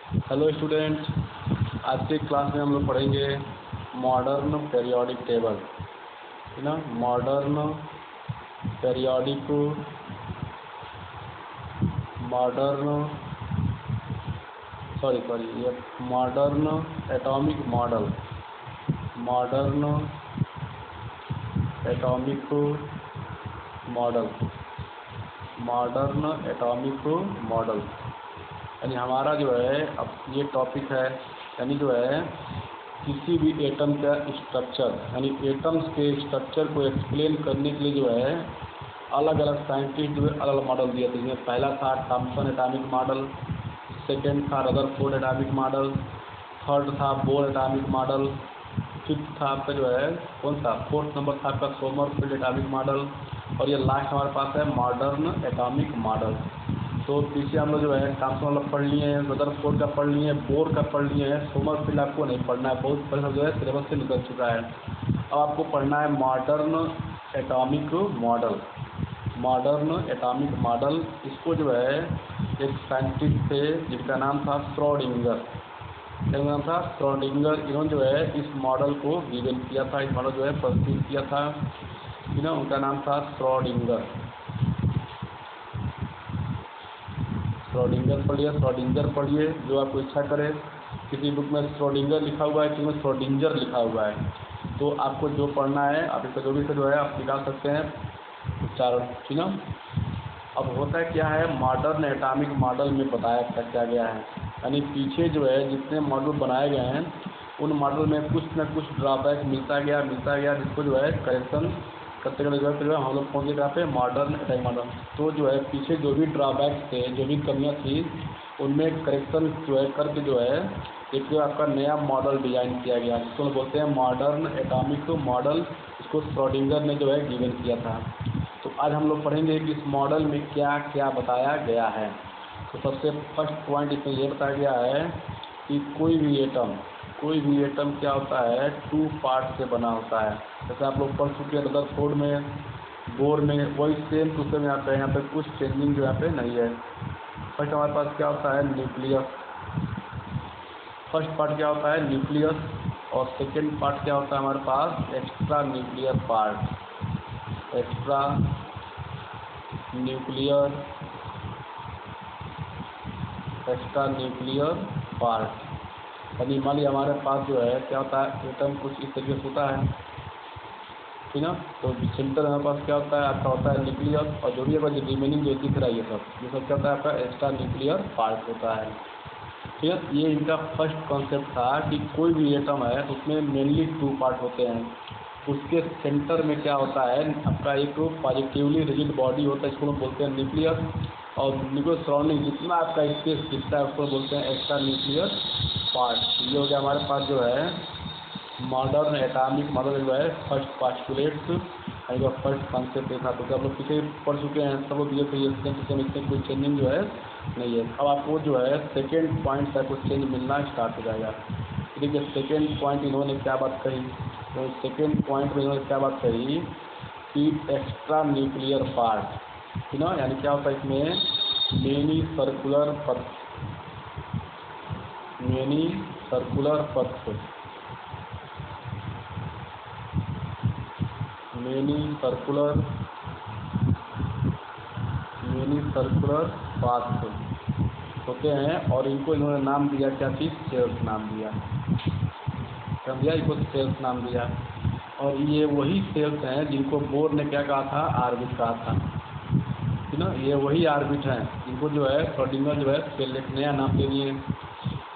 Hello student, आज के class में हम लोग पढ़ेंगे मॉडर्न पीरियोडिक टेबल, है ना। मॉडर्न पीरियोडिक मॉडर्न ये modern atomic model, modern atomic model, modern atomic model. यानी हमारा जो है अब ये टॉपिक है, यानी जो है किसी भी एटम का स्ट्रक्चर, यानी एटम्स के स्ट्रक्चर को एक्सप्लेन करने के लिए जो है अलग अलग साइंटिस्ट जो है अलग अलग मॉडल दिए थे। जिसमें पहला था थॉम्सन एटॉमिक मॉडल, सेकेंड था रदरफोर्ड एटॉमिक मॉडल, थर्ड था बोर एटॉमिक मॉडल, फिफ्थ था आपका जो है कौन सा, फोर्थ नंबर था आपका सोमरफेल्ड एटॉमिक मॉडल, और ये लास्ट हमारे पास है मॉडर्न एटॉमिक मॉडल। तो पीछे हम लोग जो है थॉम्सन वाला पढ़ लिए हैं, रदरफोर्ड का पढ़ लिए हैं, बोर का पढ़ लिए हैं, सोमरफेल्ड आपको नहीं पढ़ना है, बहुत पहले जो है सिलेबस से निकल चुका है। अब आपको पढ़ना है modern atomic model. Modern atomic model, इसको जो है एक साइंटिस्ट थे जिनका नाम था श्रोडिंगर, क्या नाम था, श्रोडिंगर। इन्होंने जो है इस मॉडल को गिवन किया था, इस मॉडल जो है प्रस्तुत किया था, ना। उनका नाम था श्रोडिंगर। श्रोडिंगर पढ़िए, श्रोडिंगर पढ़िए, जो आपको इच्छा करे। किसी बुक में श्रोडिंगर लिखा हुआ है, किसी में श्रोडिंगर लिखा हुआ है, तो आपको जो पढ़ना है आप इसका जो भी से जो है आप निकाल सकते हैं उच्चारण, ठीक है। अब होता है क्या है, मॉडर्न एटॉमिक मॉडल में बताया क्या गया है, यानी पीछे जो है जितने मॉडल बनाए गए हैं उन मॉडल में कुछ न कुछ ड्रॉबैक मिलता गया, जिसको जो है करेक्शन करते करते जो है हम लोग पहुँचे कहाँ पे, मॉडर्न एटॉमिक मॉडल। तो जो है पीछे जो भी ड्रॉबैक्स थे, जो भी कमियाँ थी, उनमें करेक्शन जो है करके जो है एक आपका नया मॉडल डिजाइन किया गया, जिसको बोलते हैं मॉडर्न एटॉमिक मॉडल। इसको श्रोडिंगर ने जो है गिवन किया था। तो आज हम लोग पढ़ेंगे कि इस मॉडल में क्या क्या बताया गया है। तो सबसे फर्स्ट पॉइंट इसमें यह बताया गया है कि कोई भी एटम क्या होता है, टू पार्ट से बना होता है। जैसे आप लोग पढ़ चुके हैं रदरफोर्ड में, बोर में, वही सेम टू सेम यहाँ पे कुछ चेंजिंग जो यहाँ पे नहीं है। फर्स्ट हमारे पास क्या होता है, न्यूक्लियस। फर्स्ट पार्ट क्या होता है, न्यूक्लियस, और सेकेंड पार्ट क्या होता है हमारे पास, extra nuclear part. Extra nuclear part, यानी मान लीजिए हमारे पास जो है क्या होता है, एटम कुछ इस तरीके से होता है, ठीक है। तो सेंटर हमारे पास क्या होता है, आपका होता है न्यूक्लियस, और जो भी है रिमेनिंग जो दिख रहा है ये सब क्या होता है, आपका एक्स्ट्रा न्यूक्लियर पार्ट होता है, ठीक है। ये इनका फर्स्ट कॉन्सेप्ट था कि कोई भी एटम है तो उसमें मेनली टू पार्ट होते हैं। उसके सेंटर में क्या होता है, आपका एक पॉजिटिवली रिजिड बॉडी होता है, इसको हम बोलते हैं न्यूक्लियस, और न्यूक्लियस सराउंडिंग जितना आपका स्पेस दिखता है उसको बोलते हैं एक्स्ट्रा न्यूक्लियर पार्ट। ये हो गया हमारे पास जो है मॉडर्न एटॉमिक मॉडल जो है फर्स्ट पास्टुलेट्स, यानी फर्स्ट कॉन्सेप्ट देखा। तो आप लोग पीछे पढ़ चुके हैं सब लोग, ये इसमें कोई चेंजिंग जो है नहीं है। अब आपको जो है सेकेंड पॉइंट से कुछ चेंज मिलना स्टार्ट हो जाएगा। देखिए सेकेंड पॉइंट इन्होंने क्या बात कही, तो सेकेंड पॉइंट में इन्होंने क्या बात कही कि एक्स्ट्रा न्यूक्लियर पार्ट, है ना, यानी क्या होता है इसमें, मेनी सर्कुलर पथ, मेनी सर्कुलर पथ, मेनी सर्कुलर पाथ होते हैं, और इनको इन्होंने नाम दिया क्या चीज़, सेल्स नाम दिया, क्या दिया, इनको सेल्स नाम दिया। और ये वही सेल्स हैं जिनको बोर ने क्या कहा था, आर्बिट कहा था, है ना। ये वही आर्बिट हैं जिनको जो है श्रोडिंगर जो है सेल एक नया नाम दे दिए,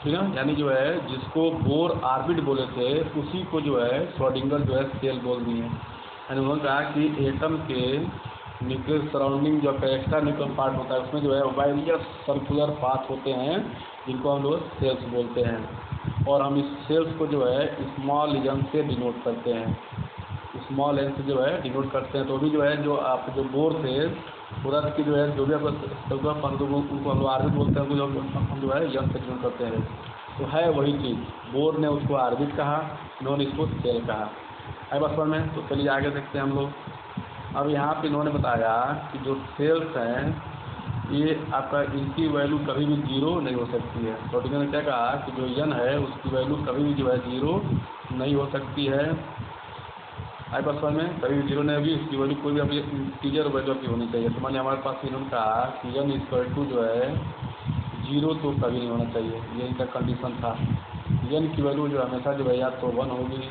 ठीक है। यानी जो है जिसको बोर आर्बिट बोले थे उसी को जो है श्रोडिंगर जो है सेल बोल दिए। यानी उन्होंने कहा कि एटम के न्यूक्लियर सराउंडिंग जो एक्स्ट्रा न्यूक्लियर पार्ट होता है उसमें जो है वायरियस सर्कुलर पाथ होते हैं, जिनको हम लोग सेल्स बोलते हैं। और हम इस सेल्स को जो है स्मॉल एन से डिनोट करते हैं, स्मॉल एन से जो है डिनोट करते हैं। तो भी जो है जो आप जो बोर थे पूरा की जो है जो भी आपका उनको हम लोग आर्बिट बोलते हैं, उनको हम जो है यन से डिनोट करते हैं। तो है वही चीज़, बोर ने उसको आर्बिट कहा, इन्होंने इसको सेल कहा है बस में। तो चलिए आगे देखते हैं हम लोग। अब यहाँ पे इन्होंने बताया कि जो सेल्स हैं ये आपका इनकी वैल्यू कभी भी जीरो नहीं हो सकती है। श्रोडिंगर ने क्या कहा कि जो n है उसकी वैल्यू कभी भी जो है जीरो नहीं हो सकती है। आई बात समझ में, कभी भी जीरो नहीं होगी, उसकी वैल्यू कोई भी अपनी इंटीजर वैल्यू की होनी चाहिए। तो मान लिया हमारे पास इन्होंने कहा कि n इक्वल टू जो है जीरो तो कभी नहीं होना चाहिए, ये इनका कंडीशन था। n की वैल्यू जो हमेशा जो है या तो 1 होगी,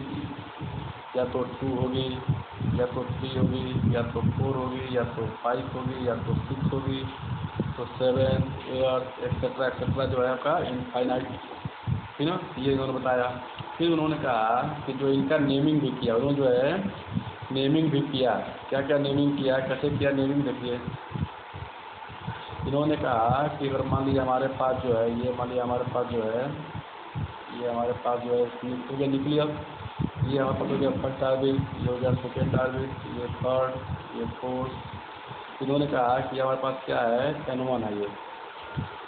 या तो 2 होगी, या तो 3 होगी, या तो 4 होगी, या तो 5 होगी, या तो 6 होगी, तो 7 8 एक्सेट्रा जो है आपका इनफाइनाइट, ठीक ना, ये इन्होंने बताया। फिर उन्होंने कहा कि जो इनका नेमिंग भी किया, उन्होंने जो है नेमिंग भी किया। क्या क्या नेमिंग किया, कैसे किया नेमिंग, देखिए। इन्होंने कहा कि अगर मान लीजिए हमारे पास जो है ये, मान लीजिए हमारे पास जो है ये हमारे पास जो है हो गया न्यूक्लियस, ये हमारे पास हो गया फर्स्ट ऑर्बिट, ये हो गया सेकेंड ऑर्बिट, ये थर्ड, ये फोर्थ। इन्होंने कहा कि हमारे पास क्या है N1 है, ये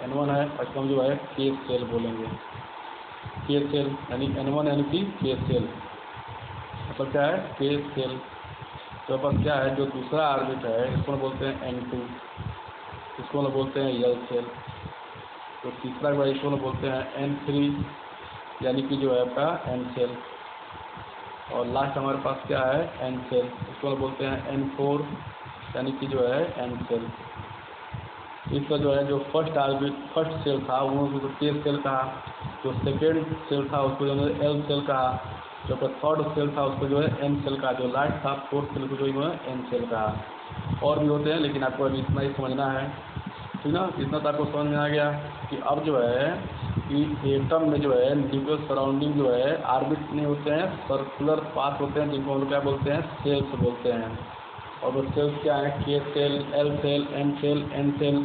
N1 है, और हम जो है के सेल बोलेंगे, के सेल यानी N1 यानी कि के सेल, मतलब क्या है के सेल। तो पास क्या है जो दूसरा ऑर्बिट है इसको बोलते हैं N2, इसको बोलते हैं यल सेल। तो तीसरा जो है इसको बोलते हैं N3 यानी कि जो है आपका N सेल। और लास्ट हमारे पास क्या है N सेल, इसको बोलते हैं N4 यानी कि जो है N सेल। इसका जो है जो फर्स्ट सेल था वो के सेल कहा, जो सेकेंड सेल था उसको जो है एल सेल कहा, जो थर्ड सेल था उसको जो है एन सेल कहा, जो लास्ट था फोर्थ सेल को जो है एन सेल कहा। और भी होते हैं लेकिन आपको अभी इतना ही समझना है, ठीक ना। इतना तो आपको समझ में आ गया कि अब जो है कि एटम में जो है न्यूक्लियस सराउंडिंग जो है ऑर्बिट नहीं होते हैं, सर्कुलर पाथ होते हैं, जिनको हम लोग क्या बोलते हैं सेल्स बोलते हैं। और वो सेल्स क्या है K cell, L cell, N cell, N cell,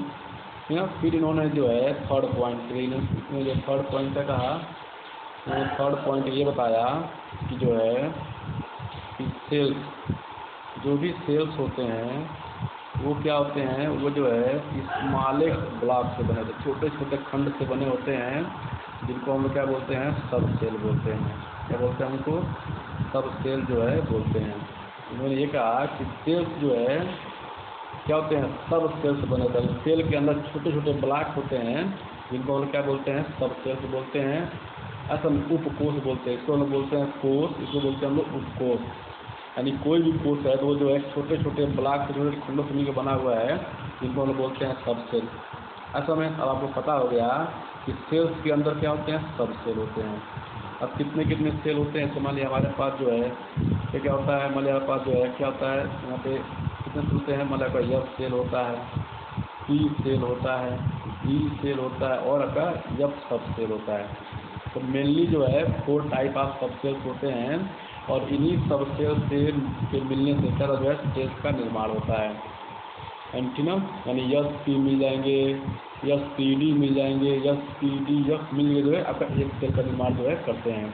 ठीक है। फिर इन्होंने जो है थर्ड पॉइंट, इसमें जो थर्ड पॉइंट का कहा, तो थर्ड पॉइंट ये बताया कि जो है कि सेल्स, जो भी सेल्स होते हैं वो क्या होते हैं, वो जो है स्मॉलेस्ट ब्लॉक से बने होते हैं, छोटे छोटे खंड से बने होते हैं, जिनको हम लोग क्या बोलते हैं सब सेल बोलते हैं। क्या बोलते हैं उनको, सब सेल जो है बोलते हैं। उन्होंने ये कहा कि सेल्स जो है क्या होते हैं सब सेल से बने होते हैं, सेल के अंदर छोटे छोटे ब्लॉक होते हैं जिनको हम लोग क्या बोलते हैं सब सेल्स बोलते हैं। ऐसा उपकोष बोलते हैं, इसको हम लोग बोलते हैं कोष, इसको बोलते हैं हम लोग उपकोष। यानी कोई भी कोष है तो वो जो है छोटे छोटे ब्लॉक से छोटे खंडों से मिलकर बना हुआ है, जिनको हम लोग बोलते हैं सब सेल। ऐसा में अब आपको पता हो गया कि सेल्स के अंदर क्या होते हैं सब सेल होते हैं। अब कितने कितने सेल होते हैं, तो मान लिया हमारे पास जो है ये क्या होता है, मान लिया हमारे पास जो है क्या होता है यहाँ पे कितने सेल होते हैं, मान लिया आपका एफ सेल होता है, पी सेल होता है, बी सेल होता है, और आपका एफ सब सेल होता है। तो मेनली जो है 4 टाइप ऑफ सब सेल्स होते हैं, और इन्हीं सब सेल्स के मिलने से क्या जो है सेल्स का निर्माण होता है। एंटीनम यानी यस पी मिल जाएंगे, यस पी डी मिल जाएंगे, यस पी डी यस मिल के जो है आपका एक सेल का निर्माण जो है करते हैं।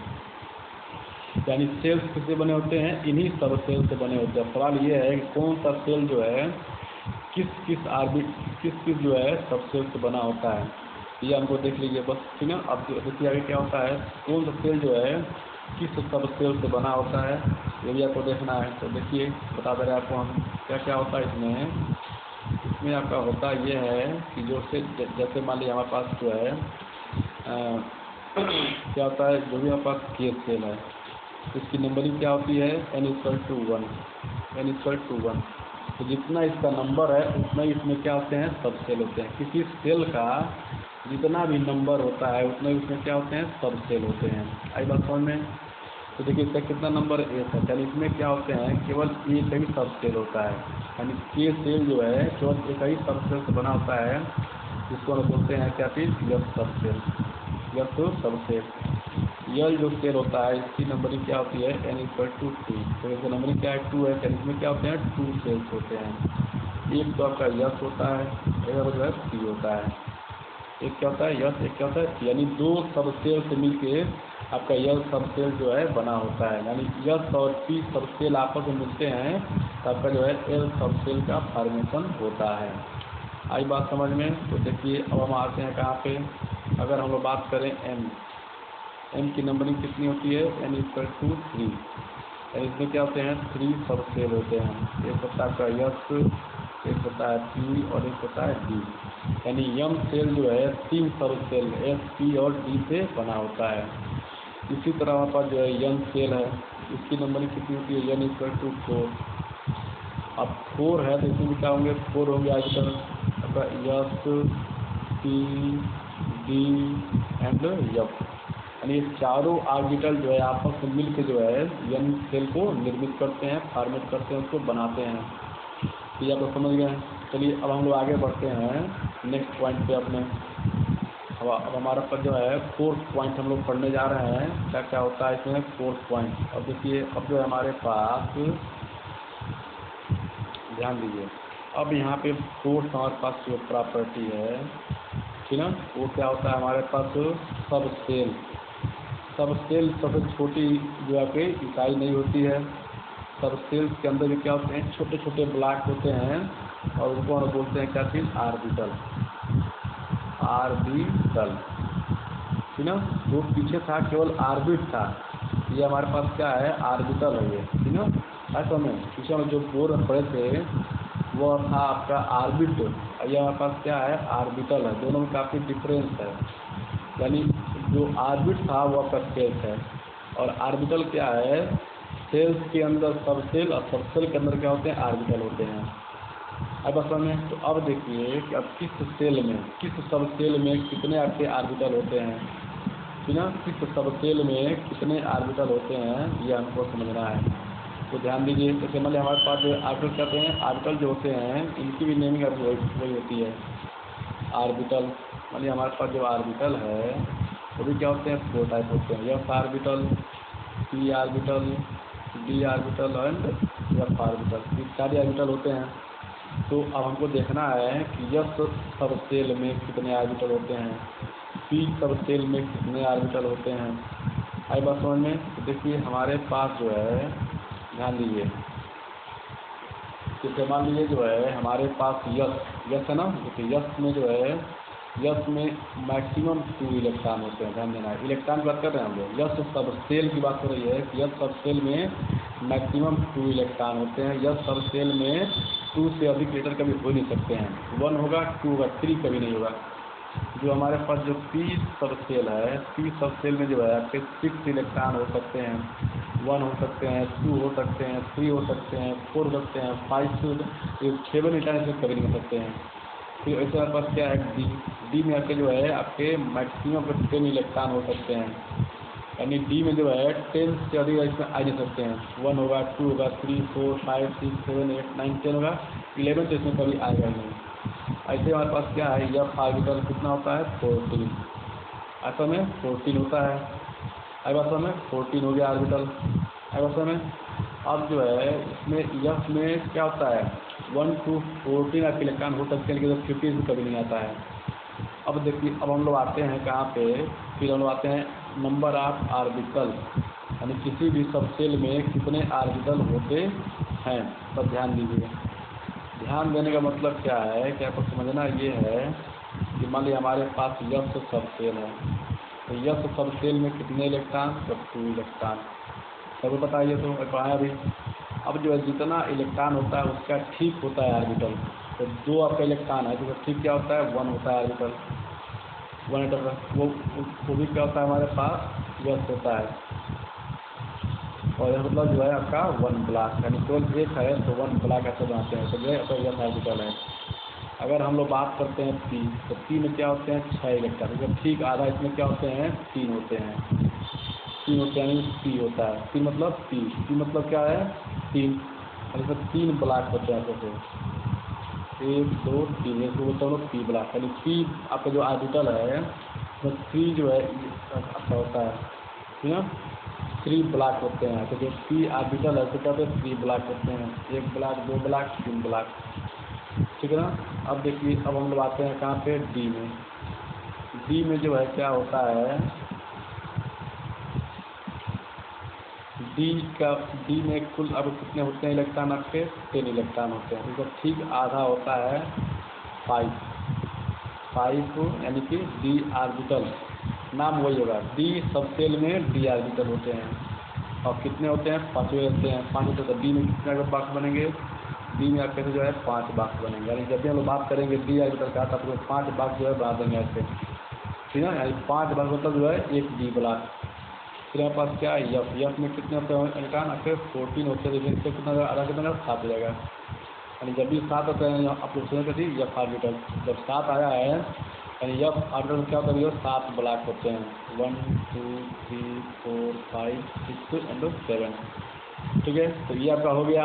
यानी सेल्स किससे बने होते हैं, इन्हीं सब सेल से बने होते हैं। सवाल ये है कि कौन सा सेल जो है किस किस ऑर्बिट किस जो है सब सेल से बना होता है, ये हमको देख लीजिए बस, ठीक है। अब देखिए आगे क्या होता है, कौन सा सेल जो है किस सब सेल से बना होता है, ये भी आपको देखना है। तो देखिए बता दे रहे हैं आपको हम क्या क्या होता है इसमें आपका होता ये है कि जो से जैसे मान लीजिए हमारे पास जो है क्या होता है, जो भी हमारे पास के सेल है इसकी नंबरिंग क्या होती है n=1, n=1। तो जितना इसका नंबर है उतना ही इसमें क्या होते हैं सब सेल होते हैं। किसी सेल का जितना भी नंबर होता है उतना ही उसमें क्या होते हैं सब सेल होते हैं। आई बात समझ में। तो देखिए इसका कितना नंबर एक है, यानी इसमें क्या होते हैं केवल एक ही सब सेल होता है, यानी के सेल जो है केवल एक ही सब सेल से बना होता है, जिसको हम बोलते हैं क्या चीज़ यस सब सेल, यस सब सेल। यल जो सेल होता है इसकी नंबरिंग क्या होती है n=2। तो इसका नंबरिंग क्या है 2 है, यानी इसमें क्या होते हैं 2 सेल्स होते हैं। एक तो आपका यस होता है, एक जो है पी होता है। एक क्या होता है यस, एक क्या होता है, यानी 2 सब सेल से मिलके आपका यल सब सेल जो है बना होता है। यानी यस और पी सब सेल आपस में मिलते हैं तो आपका जो है एल सब सेल का फॉर्मेशन होता है। आई बात समझ में। तो देखिए अब हम आते हैं कहाँ पे, अगर हम लोग बात करें एम की नंबरिंग कितनी होती है n=3। इसमें क्या होते हैं 3 सब सेल होते हैं। एक होता है आपका यस, एक होता है पी और एक होता है डी। यानी यम सेल जो है 3 सब सेल एस, पी और डी से बना होता है। इसी तरह हमारे पास जो है यन सेल है, इसकी नंबरिंग कितनी होती है, यन इक्वल टू 4। अब 4 है तो इसमें भी क्या होंगे, 4 होंगे आजकल आपका yes, P, D and F. यानी ये चारों ऑर्बिटल जो है आपस में मिल के जो है यन सेल को निर्मित करते हैं, फॉर्मेट करते हैं, उसको बनाते हैं। तो ये आप लोग समझ गए। चलिए अब हम लोग आगे बढ़ते हैं नेक्स्ट पॉइंट पे अपने। अब हमारा पर जो है 4th पॉइंट हम लोग पढ़ने जा रहे हैं, क्या क्या होता है इसमें 4th पॉइंट। अब देखिए अब जो है हमारे पास, ध्यान दीजिए, अब यहाँ पे 4th हमारे पास जो प्रॉपर्टी है, ठीक ना, वो क्या होता है हमारे पास सब सेल। सब सेल सबसे छोटी जो है कि इकाई नहीं होती है। सब सेल्स के अंदर भी क्या होते हैं, छोटे छोटे ब्लॉक होते हैं और उनको हम बोलते हैं क्या चीज़, आर्बिटल। आर्बिटल, ठीक ना, जो पीछे था केवल आर्बिट था, ये हमारे पास क्या है, आर्बिटल है ये, ठीक ना। ऐसा में पीछे में जो बोर पड़े थे वो था आपका आर्बिट, ये हमारे पास क्या है, आर्बिटल है। दोनों में काफ़ी डिफरेंस है। यानी जो आर्बिट था वो आपका सेल्स है और आर्बिटल क्या है, सेल्स के अंदर सब सेल और सब सेल के अंदर क्या होते हैं, आर्बिटल होते हैं। अब असल में तो अब देखिए कि अब किस सेल में, किस सब सेल में कितने आपके आर्बिटल होते हैं, ठीक ना, किस सब सेल में कितने आर्बिटल होते हैं ये हमको समझना है। तो ध्यान दीजिए, जैसे मान लिया हमारे पास जो आर्बिटल कहते हैं, आर्बिटल जो होते हैं इनकी भी नेमिंग अब वही होती है, आर्बिटल। मान लिया हमारे पास जो आर्बिटल है वो भी क्या होते हैं, 4 टाइप होते हैं, F orbital, P orbital, D orbital and F orbital, ये सारे आर्बिटल होते हैं। तो अब हमको देखना है कि एफ सब सेल में कितने आर्बिटल होते हैं, पी सब सेल में कितने आर्बिटल होते हैं। आई बात समझ में। तो देखिए हमारे पास जो है, ध्यान दीजिए, जैसे मान लीजिए जो है हमारे पास यस है ना, देखिए यस में जो है, यस में मैक्सिमम 2 इलेक्ट्रॉन होते हैं। ध्यान देना है, इलेक्ट्रॉन की बात कर रहे हैं हम लोग, यस सब सेल की बात हो रही है कि यस सब सेल में मैक्सिमम 2 इलेक्ट्रॉन होते हैं। यस सब सेल में 2 से अधिक लीटर कभी हो नहीं सकते हैं, 1 होगा, 2 होगा, 3 कभी नहीं होगा। जो हमारे पास जो पी सब सेल है, पी सब सेल में जो है आपके 6 इलेक्ट्रॉन हो सकते हैं, 1 हो सकते हैं, 2 हो सकते हैं, 3 हो सकते हैं, 4 हो सकते हैं, 5 7 इलेक्ट्रॉन से कभी नहीं हो सकते हैं। फिर ऐसे हमारे पास क्या है, डी। डी में आपके जो है आपके मैक्सिमम 10 इलेक्ट्रॉन हो सकते हैं। यानी डी में जो है 10 से अधिक इसमें आ नहीं सकते हैं, 1 होगा, 2 होगा, 3 4 5 6 7 8 9 10 होगा, 11 तो इसमें कभी आएगा ही नहीं। ऐसे हमारे पास क्या है, यह आर्बिटल कितना होता है, 14, ऐसा में 14 होता है। अब ऐसा में 14 हो गया आर्बिटल। अब ऐसा में अब जो है इसमें यफ में क्या होता है, 1 to 14 आपके इलेक्ट्रॉन हो सकते हैं, लेकिन 15 से कभी नहीं आता है। अब देखिए अब हम लोग आते हैं कहाँ पे, फिर हम लोग आते हैं नंबर ऑफ आर्बिटल, यानी किसी भी सब सेल में कितने आर्बिटल होते हैं। तब ध्यान दीजिए, ध्यान देने का मतलब क्या है कि आपको समझना ये है कि मान लीजिए हमारे पास यस सब सेल है, तो यस सब सेल में कितने इलेक्ट्रॉन, तो 2 इलेक्ट्रॉन। सबको बताइए तो कहाँ है अभी। अब जो है जितना इलेक्ट्रॉन होता है उसका ठीक होता है आर्बिटल, तो 2 आपका इलेक्ट्रॉन है तो ठीक क्या होता है, 1 होता है आर्बिटल, 1 एटम। वो भी क्या होता है हमारे पास, यस होता है। और यह मतलब जो है आपका 1 ब्लॉक, यानी केवल एक है तो 1 ब्लॉक ऐसे बनाते हैं, तो जो है तो यस आर्बिटल है। अगर हम लोग बात करते हैं पी, तो पी में क्या होते हैं, 6 इलेक्ट्रॉन, जब ठीक आधा इसमें क्या होते हैं, 3 होते हैं, 3 होते हैं, यानी पी होता है। पी मतलब पी मतलब क्या है, 3, और इसमें 3 ब्लॉक होते हैं आपको, 1 2 3, इसको बोलते हैं लोग पी ब्लॉक। यानी पी आपका जो आर्बिटल है उसमें 3 जो है अच्छा होता है, ठीक है, 3 ब्लॉक होते हैं। तो जो पी आर्बिटल है तो क्या होते हैं, 3 ब्लॉक होते हैं, 1 ब्लॉक, 2 ब्लॉक, 3 ब्लॉक, ठीक है ना। अब देखिए अब हम लोग आते हैं कहाँ पे, डी में। डी में जो है क्या होता है, डी का, डी में कुल अब कितने होते हैं इलेक्ट्रॉन आपके, 10 इलेक्ट्रॉन होते हैं। इसका ठीक आधा होता है 5 यानी कि डी आर्बिटल, नाम वही होगा, डी सब सेल में डी आर्बिटल होते हैं। और कितने होते हैं, 5 होते हैं, 5 होते हैं। तो डी में कितने अगर बॉक्स बनेंगे, डी में आपके जो है 5 बॉक्स बनेंगे, यानी जब भी हम लोग बात करेंगे डी ऑर्बिटल का तो आपको 5 बॉक्स जो है बना देंगे ऐसे, ठीक है, यानी 5 बॉक्स मतलब जो है एक डी ब्लॉक। फिर हमारे पास क्या है एफ, एफ में कितने होते हैं इलेक्ट्रॉन आपके 14 होते हैं, देखिए इससे कितना आधा कितना 7 हो जाएगा, यानी जब भी 7 होते हैं आप लोग सुने थे एफ ऑर्बिटल, जब 7 आया है यानी एफ ऑर्बिटल में क्या होता है 7 ब्लॉक होते हैं, 1 2 3 4 5 6 एंड 7, ठीक है। तो ये आपका हो गया।